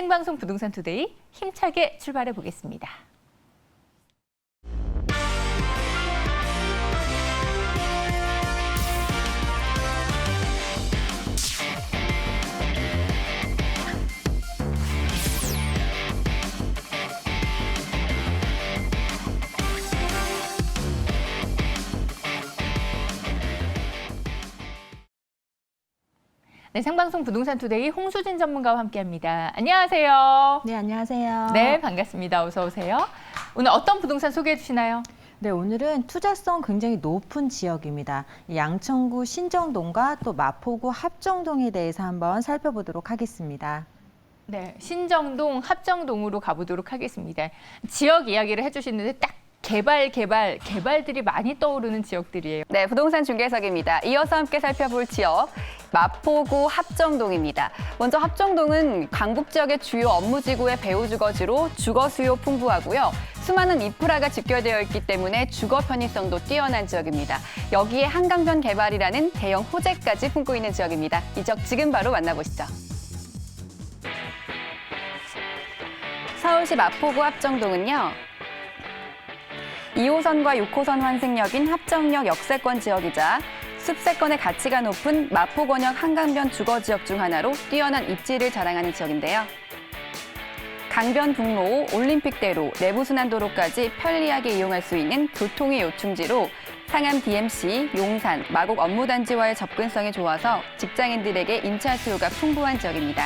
생방송 부동산 투데이 힘차게 출발해 보겠습니다. 네, 생방송 부동산 투데이 홍수진 전문가와 함께합니다. 안녕하세요. 네, 안녕하세요. 네, 반갑습니다. 어서 오세요. 오늘 어떤 부동산 소개해 주시나요? 네, 오늘은 투자성 굉장히 높은 지역입니다. 양천구 신정동과 또 마포구 합정동에 대해서 한번 살펴보도록 하겠습니다. 네, 신정동, 합정동으로 가보도록 하겠습니다. 지역 이야기를 해주시는데 딱 개발들이 많이 떠오르는 지역들이에요. 네, 부동산 중개석입니다. 이어서 함께 살펴볼 지역, 마포구 합정동입니다. 먼저 합정동은 강북 지역의 주요 업무지구의 배후주거지로 주거 수요 풍부하고요. 수많은 인프라가 집결되어 있기 때문에 주거 편의성도 뛰어난 지역입니다. 여기에 한강변 개발이라는 대형 호재까지 품고 있는 지역입니다. 이 지역 지금 바로 만나보시죠. 서울시 마포구 합정동은요. 2호선과 6호선 환승역인 합정역 역세권 지역이자 숲세권의 가치가 높은 마포권역 한강변 주거지역 중 하나로 뛰어난 입지를 자랑하는 지역인데요. 강변북로, 올림픽대로, 내부순환도로까지 편리하게 이용할 수 있는 교통의 요충지로 상암 DMC, 용산, 마곡 업무단지와의 접근성이 좋아서 직장인들에게 임차 수요가 풍부한 지역입니다.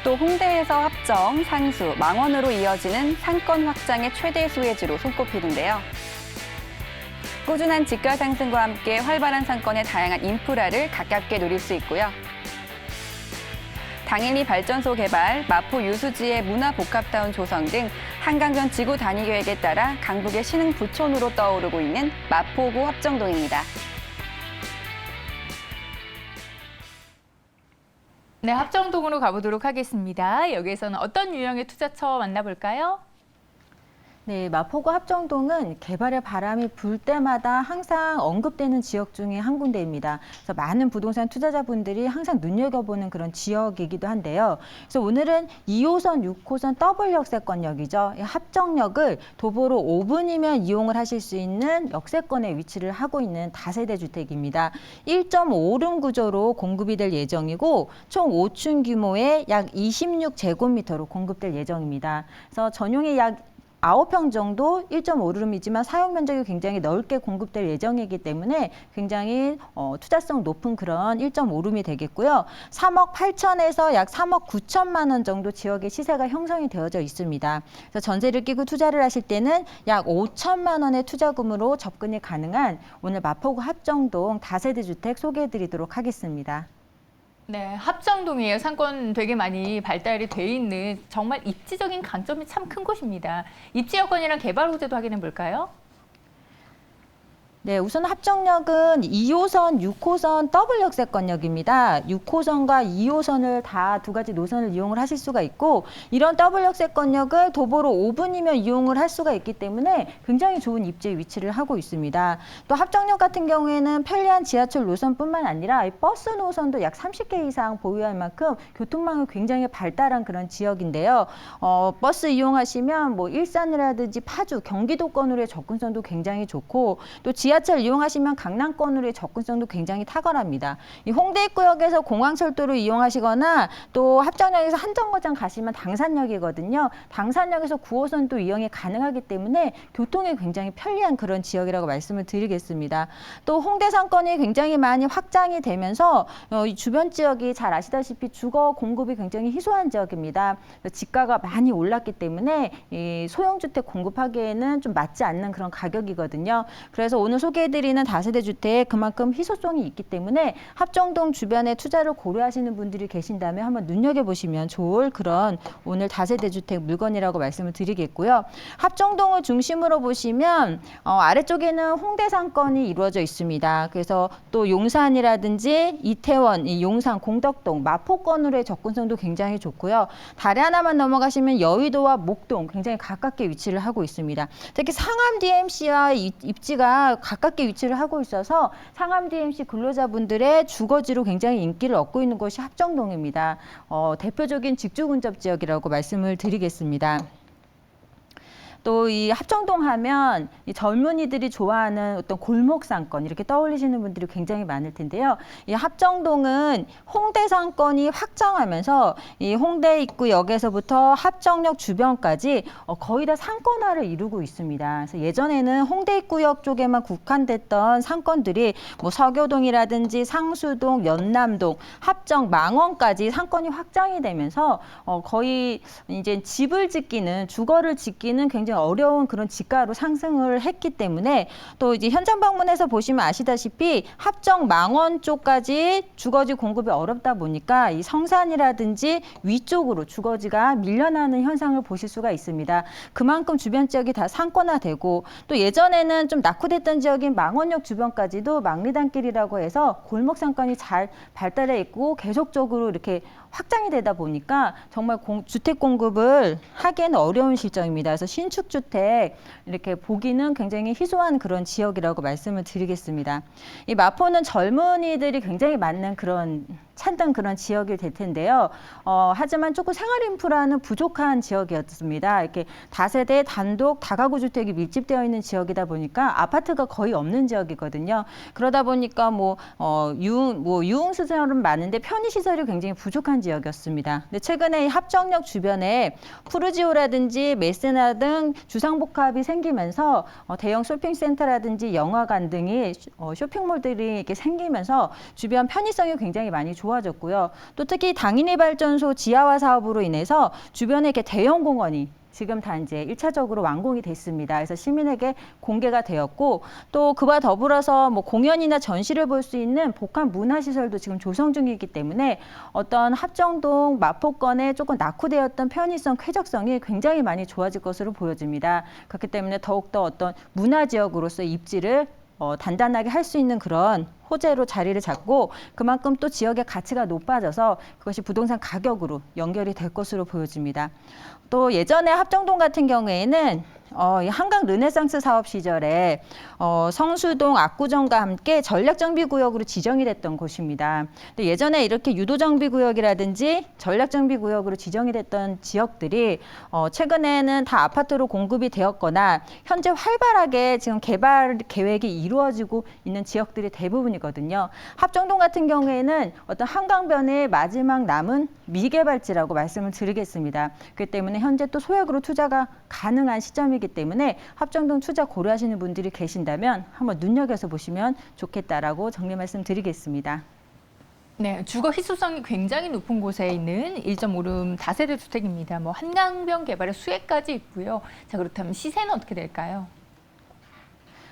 또 홍대에서 합정, 상수, 망원으로 이어지는 상권 확장의 최대 수혜지로 손꼽히는데요. 꾸준한 집가 상승과 함께 활발한 상권의 다양한 인프라를 가깝게 누릴 수 있고요. 당일리 발전소 개발, 마포 유수지의 문화복합타운 조성 등 한강변 지구 단위 계획에 따라 강북의 신흥 부촌으로 떠오르고 있는 마포구 합정동입니다. 네, 합정동으로 가보도록 하겠습니다. 여기에서는 어떤 유형의 투자처 만나볼까요? 네, 마포구 합정동은 개발의 바람이 불 때마다 항상 언급되는 지역 중에 한 군데입니다. 그래서 많은 부동산 투자자분들이 항상 눈여겨보는 그런 지역이기도 한데요. 그래서 오늘은 2호선, 6호선 더블 역세권역이죠. 이 합정역을 도보로 5분이면 이용을 하실 수 있는 역세권에 위치를 하고 있는 다세대 주택입니다. 1.5룸 구조로 공급이 될 예정이고 총 5층 규모의 약 26제곱미터로 공급될 예정입니다. 그래서 전용이 약 9평 정도 1.5룸이지만 사용 면적이 굉장히 넓게 공급될 예정이기 때문에 굉장히 투자성 높은 그런 1.5룸이 되겠고요. 3억 8천에서 약 3억 9천만 원 정도 지역의 시세가 형성이 되어져 있습니다. 그래서 전세를 끼고 투자를 하실 때는 약 5천만 원의 투자금으로 접근이 가능한 오늘 마포구 합정동 다세대 주택 소개해드리도록 하겠습니다. 네, 합정동이에요. 상권 되게 많이 발달이 돼 있는 정말 입지적인 강점이 참 큰 곳입니다. 입지 여건이랑 개발 호재도 확인해 볼까요? 네, 우선 합정역은 2호선, 6호선 더블 역세권역입니다. 6호선과 2호선을 다 두 가지 노선을 이용을 하실 수가 있고 이런 더블 역세권역을 도보로 5분이면 이용을 할 수가 있기 때문에 굉장히 좋은 입지에 위치를 하고 있습니다. 또 합정역 같은 경우에는 편리한 지하철 노선뿐만 아니라 버스 노선도 약 30개 이상 보유할 만큼 교통망이 굉장히 발달한 그런 지역인데요. 버스 이용하시면 뭐 일산이라든지 파주, 경기도권으로의 접근성도 굉장히 좋고 또 지하철 이용하시면 강남권으로의 접근성도 굉장히 탁월합니다. 이 홍대 입구역에서 공항철도를 이용하시거나 또 합정역에서 한정거장 가시면 당산역이거든요. 당산역에서 9호선도 이용이 가능하기 때문에 교통이 굉장히 편리한 그런 지역이라고 말씀을 드리겠습니다. 또 홍대 상권이 굉장히 많이 확장이 되면서 이 주변 지역이 잘 아시다시피 주거 공급이 굉장히 희소한 지역입니다. 집가가 많이 올랐기 때문에 이 소형주택 공급하기에는 좀 맞지 않는 그런 가격이거든요. 그래서 오늘 소개해드리는 다세대 주택 그만큼 희소성이 있기 때문에 합정동 주변에 투자를 고려하시는 분들이 계신다면 한번 눈여겨보시면 좋을 그런 오늘 다세대 주택 물건이라고 말씀을 드리겠고요. 합정동을 중심으로 보시면 아래쪽에는 홍대 상권이 이루어져 있습니다. 그래서 또 용산이라든지 이태원, 용산, 공덕동, 마포권으로의 접근성도 굉장히 좋고요. 다리 하나만 넘어가시면 여의도와 목동 굉장히 가깝게 위치를 하고 있습니다. 특히 상암 DMC와 입지가 가깝게 위치를 하고 있어서 상암 DMC 근로자분들의 주거지로 굉장히 인기를 얻고 있는 곳이 합정동입니다. 대표적인 직주근접 지역이라고 말씀을 드리겠습니다. 또 이 합정동 하면 이 젊은이들이 좋아하는 어떤 골목 상권 이렇게 떠올리시는 분들이 굉장히 많을 텐데요. 이 합정동은 홍대 상권이 확장하면서 이 홍대 입구역에서부터 합정역 주변까지 거의 다 상권화를 이루고 있습니다. 그래서 예전에는 홍대 입구역 쪽에만 국한됐던 상권들이 뭐 서교동이라든지 상수동, 연남동, 합정, 망원까지 상권이 확장이 되면서 거의 이제 집을 짓기는 주거를 짓기는 굉장히 어려운 그런 지가로 상승을 했기 때문에 또 이제 현장 방문해서 보시면 아시다시피 합정 망원 쪽까지 주거지 공급이 어렵다 보니까 이 성산이라든지 위쪽으로 주거지가 밀려나는 현상을 보실 수가 있습니다. 그만큼 주변 지역이 다 상권화되고 또 예전에는 좀 낙후됐던 지역인 망원역 주변까지도 망리단길이라고 해서 골목 상권이 잘 발달해 있고 계속적으로 이렇게 확장이 되다 보니까 정말 주택 공급을 하기에는 어려운 실정입니다. 그래서 신축 주택 이렇게 보기는 굉장히 희소한 그런 지역이라고 말씀을 드리겠습니다. 이 마포는 젊은이들이 굉장히 많은 그런 찾던 그런 지역이 될 텐데요. 하지만 조금 생활 인프라는 부족한 지역이었습니다. 이렇게 다세대 단독 다가구 주택이 밀집되어 있는 지역이다 보니까 아파트가 거의 없는 지역이거든요. 그러다 보니까 유흥시설은 많은데 편의시설이 굉장히 부족한 지역이었습니다. 근데 최근에 이 합정역 주변에 푸르지오라든지 메스나 등 주상복합이 생기면서 대형 쇼핑센터라든지 영화관 등이 쇼핑몰들이 이렇게 생기면서 주변 편의성이 굉장히 많이 좋아졌고요. 또 특히 당인의 발전소 지하화 사업으로 인해서 주변에 이렇게 대형 공원이 지금 다 이제 1차적으로 완공이 됐습니다. 그래서 시민에게 공개가 되었고 또 그와 더불어서 뭐 공연이나 전시를 볼 수 있는 복합 문화시설도 지금 조성 중이기 때문에 어떤 합정동 마포권에 조금 낙후되었던 편의성, 쾌적성이 굉장히 많이 좋아질 것으로 보여집니다. 그렇기 때문에 더욱더 어떤 문화지역으로서 입지를 단단하게 할 수 있는 그런 호재로 자리를 잡고 그만큼 또 지역의 가치가 높아져서 그것이 부동산 가격으로 연결이 될 것으로 보여집니다. 또 예전에 합정동 같은 경우에는 이 한강 르네상스 사업 시절에 성수동, 압구정과 함께 전략정비구역으로 지정이 됐던 곳입니다. 근데 예전에 이렇게 유도정비구역이라든지 전략정비구역으로 지정이 됐던 지역들이 최근에는 다 아파트로 공급이 되었거나 현재 활발하게 지금 개발 계획이 이루어지고 있는 지역들이 대부분이거든요. 합정동 같은 경우에는 어떤 한강변의 마지막 남은 미개발지라고 말씀을 드리겠습니다. 그렇기 때문에 현재 또 소액으로 투자가 가능한 시점이기 때문에 합정동 투자 고려하시는 분들이 계신다면 한번 눈여겨서 보시면 좋겠다라고 정리 말씀드리겠습니다. 네, 주거 희소성이 굉장히 높은 곳에 있는 1.5룸 다세대 주택입니다. 뭐 한강변 개발의 수혜까지 있고요. 자, 그렇다면 시세는 어떻게 될까요?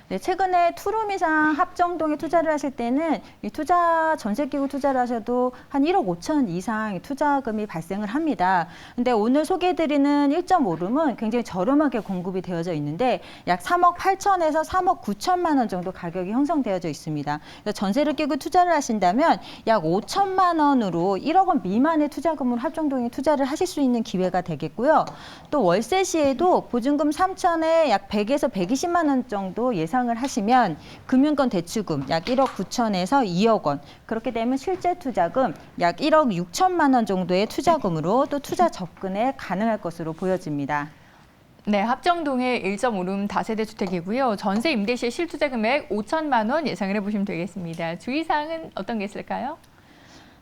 네, 최근에 투룸 이상 합정동에 투자를 하실 때는 이 전세기구 투자를 하셔도 한 1억 5천 이상 투자금이 발생을 합니다. 근데 오늘 소개해드리는 1.5룸은 굉장히 저렴하게 공급이 되어져 있는데 약 3억 8천에서 3억 9천만 원 정도 가격이 형성되어져 있습니다. 그래서 전세를 끼고 투자를 하신다면 약 5천만 원으로 1억 원 미만의 투자금으로 합정동에 투자를 하실 수 있는 기회가 되겠고요. 또 월세 시에도 보증금 3천에 약 100에서 120만 원 정도 예상을 하시면 금융권 대출금 약 1억 9천에서 2억 원 그렇게 되면 실제 투자금 약 1억 6천만 원 정도의 투자금으로 또 투자 접근에 가능할 것으로 보여집니다. 네, 합정동의 1.5룸 다세대 주택이고요. 전세 임대 시의 실투자 금액 5천만 원 예상을 해보시면 되겠습니다. 주의사항은 어떤 게 있을까요?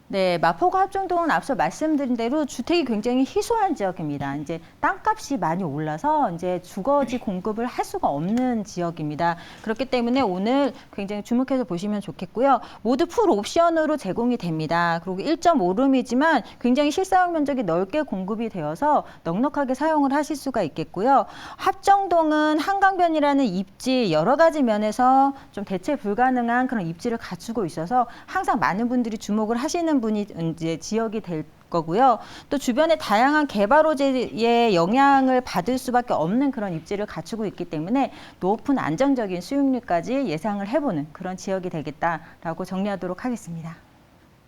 네, 마포구 합정동은 앞서 말씀드린 대로 주택이 굉장히 희소한 지역입니다. 이제 땅값이 많이 올라서 이제 주거지 공급을 할 수가 없는 지역입니다. 그렇기 때문에 오늘 굉장히 주목해서 보시면 좋겠고요. 모두 풀 옵션으로 제공이 됩니다. 그리고 1.5룸이지만 굉장히 실사용 면적이 넓게 공급이 되어서 넉넉하게 사용을 하실 수가 있겠고요. 합정동은 한강변이라는 입지 여러 가지 면에서 좀 대체 불가능한 그런 입지를 갖추고 있어서 항상 많은 분들이 주목을 하시는 분이 이제 지역이 될 거고요. 또 주변에 다양한 개발 호재의 영향을 받을 수밖에 없는 그런 입지를 갖추고 있기 때문에 높은 안정적인 수익률까지 예상을 해보는 그런 지역이 되겠다라고 정리하도록 하겠습니다.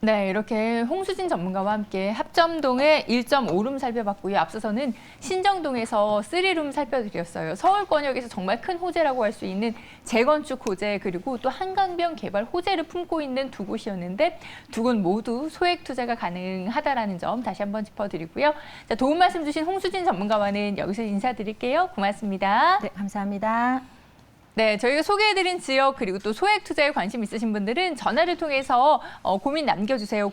네, 이렇게 홍수진 전문가와 함께 합점동의 1.5룸 살펴봤고요. 앞서서는 신정동에서 3룸 살펴드렸어요. 서울권역에서 정말 큰 호재라고 할 수 있는 재건축 호재 그리고 또 한강변 개발 호재를 품고 있는 두 곳이었는데 두 곳 모두 소액 투자가 가능하다라는 점 다시 한번 짚어드리고요. 자, 도움 말씀 주신 홍수진 전문가와는 여기서 인사드릴게요. 고맙습니다. 네, 감사합니다. 네, 저희가 소개해드린 지역 그리고 또 소액 투자에 관심 있으신 분들은 전화를 통해서 고민 남겨주세요.